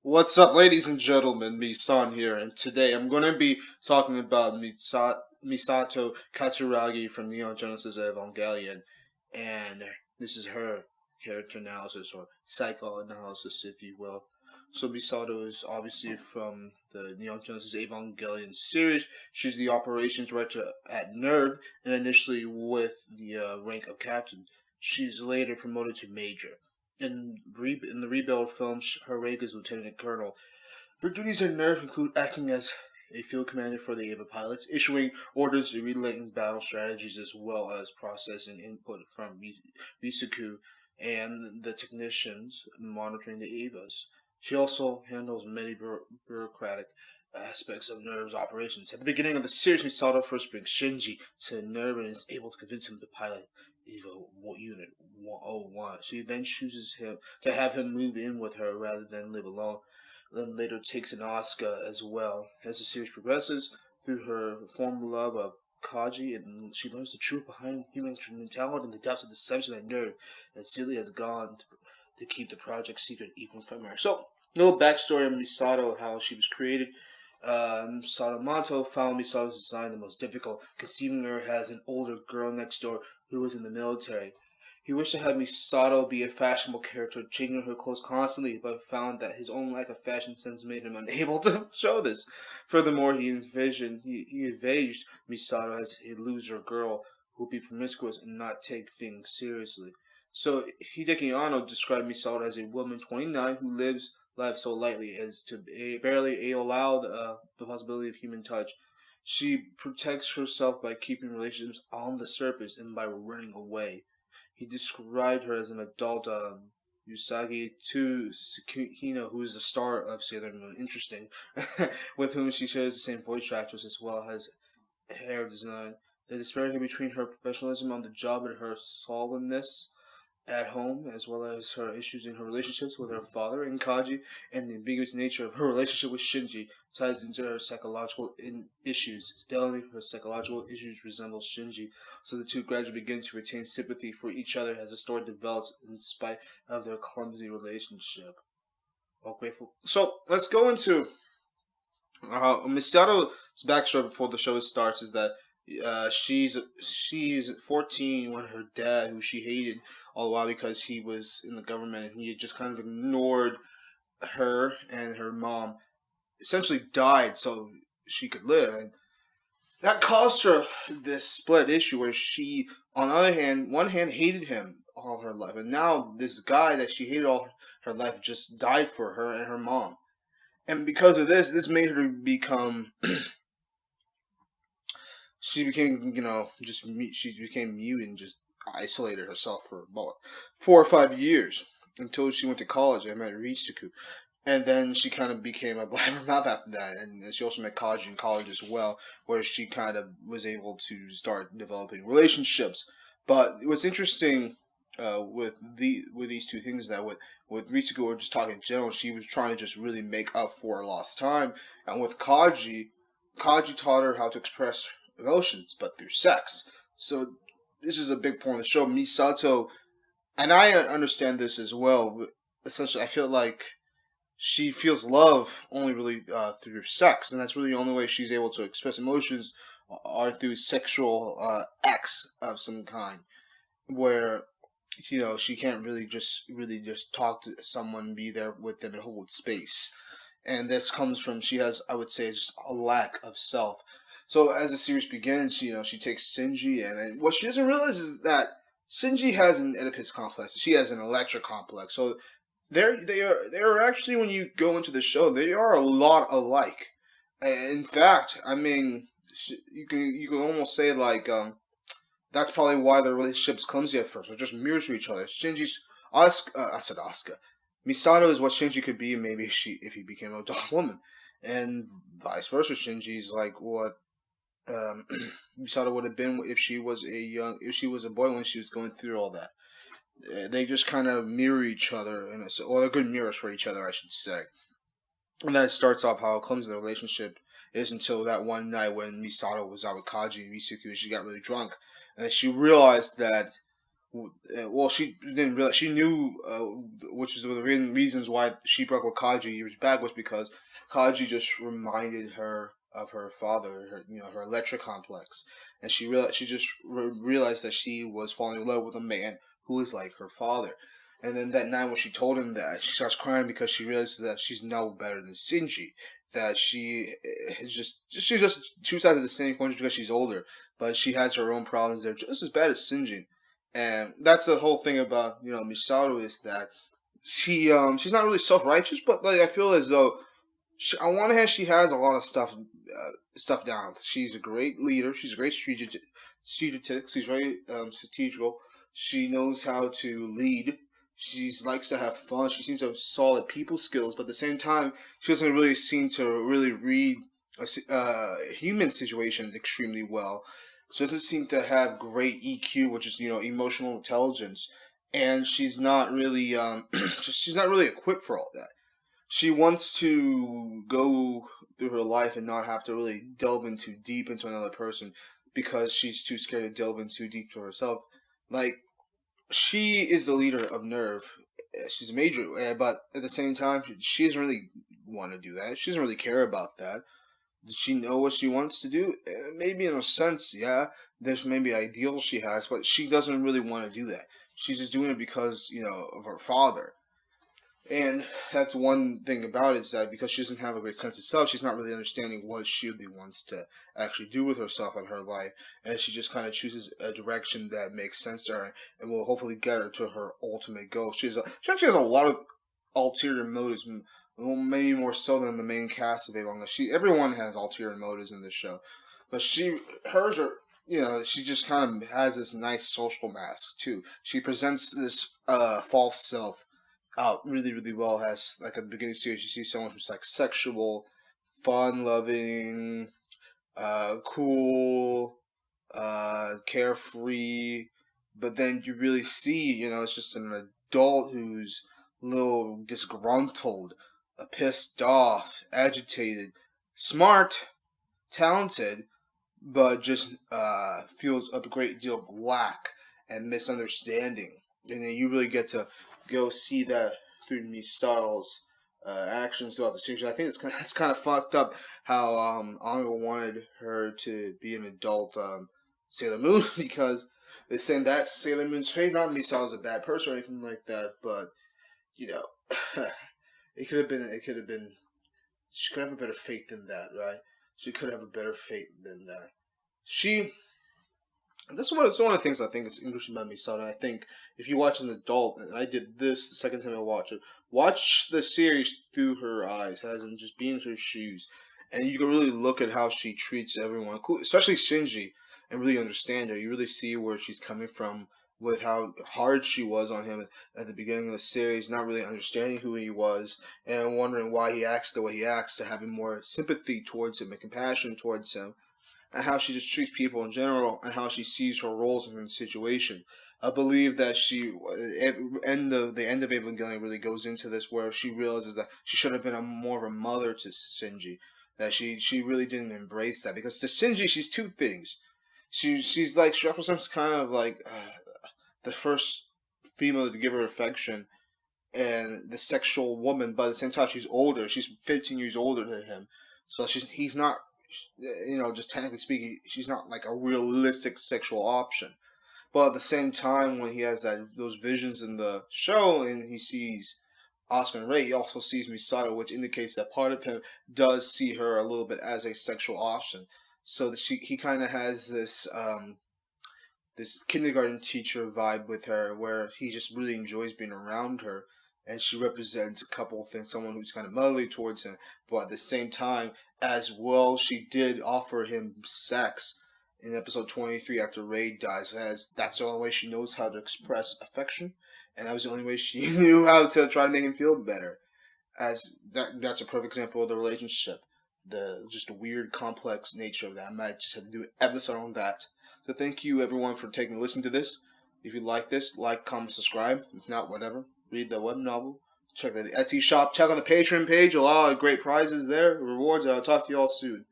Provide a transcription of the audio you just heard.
What's up, ladies and gentlemen? Misan here, and today I'm going to be talking about Misato Katsuragi from Neon Genesis Evangelion, and this is her character analysis or psychoanalysis, if you will. So Misato is obviously from the Neon Genesis Evangelion series. She's the operations director at NERV, and initially with the rank of captain. She's later promoted to major. In the Rebuild films, her rank is Lieutenant Colonel. Her duties at NERV include acting as a field commander for the Ava pilots, issuing orders and relaying battle strategies, as well as processing input from Risuku and the technicians monitoring the Avas. She also handles many bureaucratic aspects of NERV's operations. At the beginning of the series, Misato first brings Shinji to NERV and is able to convince him to pilot Eva Unit 101. She then chooses him to have him move in with her rather than live alone. Then later takes an Oscar as well. As the series progresses, through her former love of Kaji, and she learns the truth behind human mentality and the depths of deception and nerve that Celia has gone to keep the project secret even from her. So, a little backstory on Misato, how she was created. Sadamoto found Misato's design the most difficult, conceiving her as an older girl next door who was in the military. He wished to have Misato be a fashionable character, changing her clothes constantly, but found that his own lack of fashion sense made him unable to show this. Furthermore, he envisioned Misato as a loser girl who would be promiscuous and not take things seriously. So Hideki Anno described Misato as a woman 29 who lives life so lightly as to barely allow the possibility of human touch. She protects herself by keeping relationships on the surface and by running away. He described her as an adult Usagi to Tsukino, who is the star of Sailor Moon. Interesting. With whom she shares the same voice actress as well as hair design. The disparity between her professionalism on the job and her solidness at home, as well as her issues in her relationships with her father and Kaji, and the ambiguous nature of her relationship with Shinji, ties into her psychological issues. Delving her psychological issues resembles Shinji, so the two gradually begin to retain sympathy for each other as the story develops in spite of their clumsy relationship. Oh, grateful. So, let's go into Misato's backstory before the show starts is that she's 14 when her dad, who she hated all the while because he was in the government and he had just kind of ignored her and her mom, essentially died so she could live. And that caused her this split issue where she, on the other hand, one hand hated him all her life, and now this guy that she hated all her life just died for her and her mom. And because of this made her become she became, she became mute and just isolated herself for about 4 or 5 years until she went to college and met Ritsuku. And then she kind of became a blabbermouth after that. And she also met Kaji in college as well, where she kind of was able to start developing relationships. But what's interesting with these two things is that with Ritsuku, or just talking in general, she was trying to just really make up for lost time. And with Kaji taught her how to express emotions, but through sex. So this is a big point of the show. Misato, and I understand this as well. Essentially, I feel like she feels love only really through sex, and that's really the only way she's able to express emotions are through sexual acts of some kind, where she can't really just talk to someone, be there with them, and hold space. And this comes from she has, I would say, just a lack of self. So as the series begins, she takes Shinji, and what she doesn't realize is that Shinji has an Oedipus complex. She has an Electra complex. So they're actually, when you go into the show, they are a lot alike. In fact, I mean, you can almost say like that's probably why their relationship's clumsy at first. They're just mirrors to each other. Shinji's I said Asuka. Misato is what Shinji could be, maybe if he became a adult woman, and vice versa. Shinji's like what Misato would have been if she was a boy when she was going through all that. They just kind of mirror each other, or they're good mirrors for each other, I should say. And that starts off how clumsy the relationship is until that one night when Misato was out with Kaji and Mitsuki and she got really drunk. And then she realized that Well, she didn't realize. She knew, which is the reasons why she broke with Kaji years back was because Kaji just reminded her of her father, her electric complex, and she just realized that she was falling in love with a man who is like her father. And then that night when she told him that, she starts crying because she realizes that she's no better than Shinji. That she is she's just two sides of the same coin because she's older, but she has her own problems. They're just as bad as Shinji. And that's the whole thing about Misato is that she's not really self righteous, but like I feel as though on one hand she has a lot of stuff down. She's a great leader. She's a great strategist. She's very strategical. She knows how to lead. She likes to have fun. She seems to have solid people skills, but at the same time, she doesn't really seem to really read a human situation extremely well. She doesn't seem to have great EQ, which is emotional intelligence, and she's not really she's not really equipped for all that. She wants to go through her life and not have to really delve in too deep into another person because she's too scared to delve in too deep to herself. Like, she is the leader of Nerve. She's a major, but at the same time, she doesn't really want to do that. She doesn't really care about that. Does she know what she wants to do? Maybe in a sense, yeah. There's maybe ideals she has, but she doesn't really want to do that. She's just doing it because, of her father. And that's one thing about it is that because she doesn't have a great sense of self, she's not really understanding what she really wants to actually do with herself and her life. And she just kind of chooses a direction that makes sense to her and will hopefully get her to her ultimate goal. She actually has a lot of ulterior motives, maybe more so than the main cast of Avon. Everyone has ulterior motives in this show, but hers are. She just kind of has this nice social mask too. She presents this false self out really, really well. Has like at the beginning of the series, you see someone who's like sexual, fun loving, cool, carefree, but then you really see, it's just an adult who's a little disgruntled, pissed off, agitated, smart, talented, but just feels a great deal of lack and misunderstanding. And then you really get to go see that through Misato's actions throughout the series. I think it's kind of fucked up how Anga wanted her to be an adult Sailor Moon because they're saying that Sailor Moon's fate. Not Misato's a bad person or anything like that, but it could have been. She could have a better fate than that, right? She could have a better fate than that. That's one of the things I think is interesting about Misato. I think if you watch an adult, and I did this the second time I watched it, watch the series through her eyes, as in just being in her shoes, and you can really look at how she treats everyone, especially Shinji, and really understand her. You really see where she's coming from with how hard she was on him at the beginning of the series, not really understanding who he was, and wondering why he acts the way he acts, to having more sympathy towards him and compassion towards him, and how she just treats people in general, and how she sees her roles in the situation. I believe that the end of Evangelion really goes into this, where she realizes that she should have been more of a mother to Shinji, that she really didn't embrace that, because to Shinji she's two things. She represents kind of like the first female to give her affection and the sexual woman, but at the same time she's older. She's 15 years older than him, so he's not, just technically speaking, she's not like a realistic sexual option. But at the same time, when he has those visions in the show and he sees Asuka and Rei, he also sees Misato, which indicates that part of him does see her a little bit as a sexual option. So that he kind of has this this kindergarten teacher vibe with her, where he just really enjoys being around her, and she represents a couple of things: someone who's kind of motherly towards him, but at the same time, as well, she did offer him sex in episode 23 after Rei dies, as that's the only way she knows how to express affection, and that was the only way she knew how to try to make him feel better. As that's a perfect example of the relationship, just the weird, complex nature of that. I might just have to do an episode on that. So thank you everyone for listening to this. If you like this, like, comment, subscribe. If not, whatever. Read the web novel. Check the Etsy shop. Check on the Patreon page. A lot of great prizes there, rewards. I'll talk to you all soon.